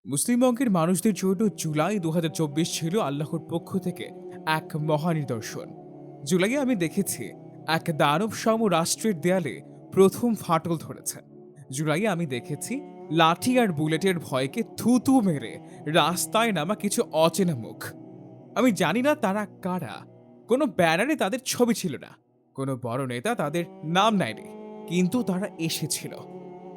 মুসলিম বঙ্গের মানুষদের জন্য জুলাই ২০২৪ ছিল আল্লাহর পক্ষ থেকে এক মহানিদর্শন। জুলাইয়ে আমি দেখেছি এক দানব সম রাষ্ট্রের দেয়ালে প্রথম ফাটল ধরেছে। জুলাইয়ে আমি দেখেছি লাঠি আর বুলেটের ভয়কে থুতু মেরে রাস্তায় নামা কিছু অচেনা মুখ। আমি জানি না তারা কারা। কোনো ব্যানারে তাদের ছবি ছিল না, কোনো বড় নেতা তাদের নাম নেয়নি, কিন্তু তারা এসেছিল।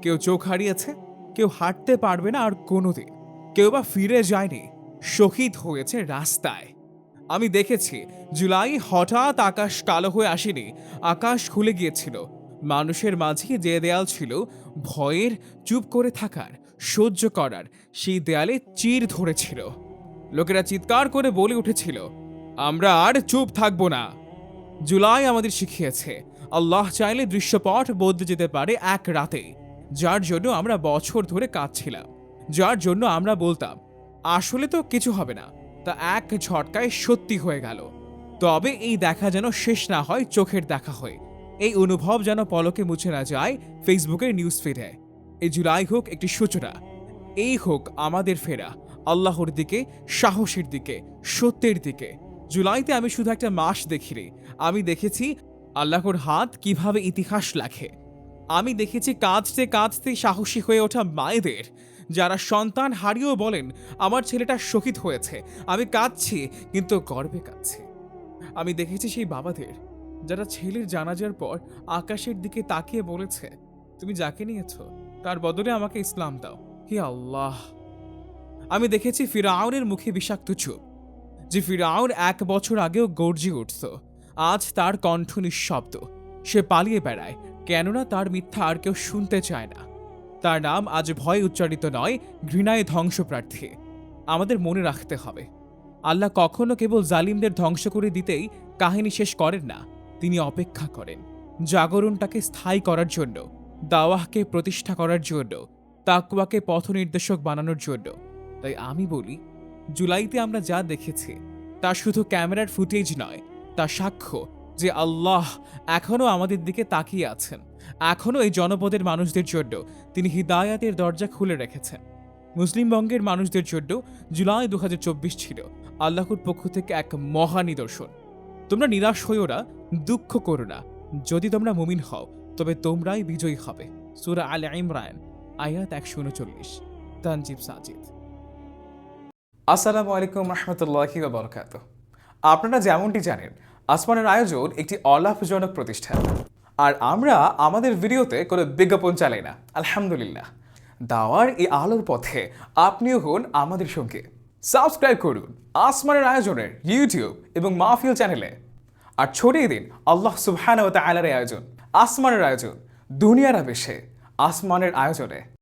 কেউ চোখ হারিয়েছে, কেউ হাঁটতে পারবে না আর কোনোদিন, কেউ বা ফিরে যায়নি, শহীদ হয়েছে রাস্তায়। আমি দেখেছি জুলাই হঠাৎ আকাশ কালো হয়ে আসেনি, আকাশ খুলে গিয়েছিল। মানুষের মাঝে যে দেয়াল ছিল ভয়ের, চুপ করে থাকার, সহ্য করার, সেই দেয়ালে চির ধরেছিল। লোকেরা চিৎকার করে বলে উঠেছিল, আমরা আর চুপ থাকবো না। জুলাই আমাদের শিখিয়েছে আল্লাহ চাইলে দৃশ্যপট বদলে যেতে পারে এক রাতে। যার জন্য আমরা বছর ধরে কাঁদছিলাম, যার জন্য আমরা বলতাম আসলে তো কিছু হবে না, তা এক ঝটকায় সত্যি হয়ে গেল। তবে এই দেখা যেন শেষ না হয় চোখের দেখা হয়ে, এই অনুভব যেন পলকে মুছে না যায় ফেসবুকের নিউজ ফিডে। এই জুলাই হোক একটি সূচনা, এই হোক আমাদের ফেরা আল্লাহর দিকে, সাহসের দিকে, সত্যের দিকে। জুলাইতে আমি শুধু একটা মাস দেখিনি, আমি দেখেছি আল্লাহর হাত কিভাবে ইতিহাস লেখে। আমি দেখেছি কাঁদতে কাঁদতে সাহসী হয়ে ওঠা মায়েদের, যারা সন্তান হারিয়েও বলেন আমার ছেলেটা শহীদ হয়েছে, আমি কাঁদছি কিন্তু গর্বে কাঁদছি। আমি দেখেছি সেই বাবাদের, যারা ছেলের জানাজার পর আকাশের দিকে তাকিয়ে বলেছে তুমি যাকে নিয়েছো তার বদলে আমাকে ইসলাম দাও। হে আল্লাহ! আমি দেখেছি ফিরআউনের মুখে বিষাক্ত চুপ, যে ফিরআউন ১ বছর আগেও গর্জে উঠত, আজ তার কণ্ঠ নিঃশব্দ। সে পালিয়ে বেড়ায়, কেননা তার মিথ্যা আর কেউ শুনতে চায় না। তার নাম আজ ভয়ে উচ্চারিত নয়, ঘৃণায় ধ্বংসপ্রার্থী। আমাদের মনে রাখতে হবে, আল্লাহ কখনো কেবল জালিমদের ধ্বংস করে দিতেই কাহিনী শেষ করেন না। তিনি অপেক্ষা করেন জাগরণটাকে স্থায়ী করার জন্য, দাওয়াহকে প্রতিষ্ঠা করার জন্য, তাকওয়াকে পথনির্দেশক বানানোর জন্য। তাই আমি বলি, জুলাইতে আমরা যা দেখেছি তা শুধু ক্যামেরার ফুটেজ নয়, তা সাক্ষ্য যে আল্লাহ এখনও আমাদের দিকে তাকিয়ে আছেন। এখনও এই জনপদের মানুষদের জন্য তিনি হিদায়াতের দরজা খুলে রেখেছেন। মুসলিম বঙ্গের মানুষদের জন্য জুলাই ২০২৪ ছিল আল্লাহর পক্ষ থেকে এক মহা নিদর্শন। তোমরা নিরাশ হইও না, দুঃখ করো না। যদি তোমরা মুমিন হও তবে তোমরাই বিজয়ী হবে। সূরা আল ইমরান আয়াত ১৩৯। তানজিব সাজিদ। আসসালামু আলাইকুম রহমতুল্লাহি ওয়া বারাকাতুহু। আপনারা যেমনটি জানেন, আসমানের আয়োজন একটি অলাভজনক প্রতিষ্ঠান, আর আমরা আমাদের ভিডিওতে কোনো বিজ্ঞাপন চালাই না। আলহামদুলিল্লাহ, দাওয়ার এই আলোর পথে আপনিও হন আমাদের সঙ্গে। সাবস্ক্রাইব করুন আসমানের আয়োজনের ইউটিউব এবং মাহফিল চ্যানেলে, আর ছড়িয়ে দিন আল্লাহ সুবহানাহু ওয়া তাআলার আয়োজন, আসমানের আয়োজন, দুনিয়ার আবেশে আসমানের আয়োজনে।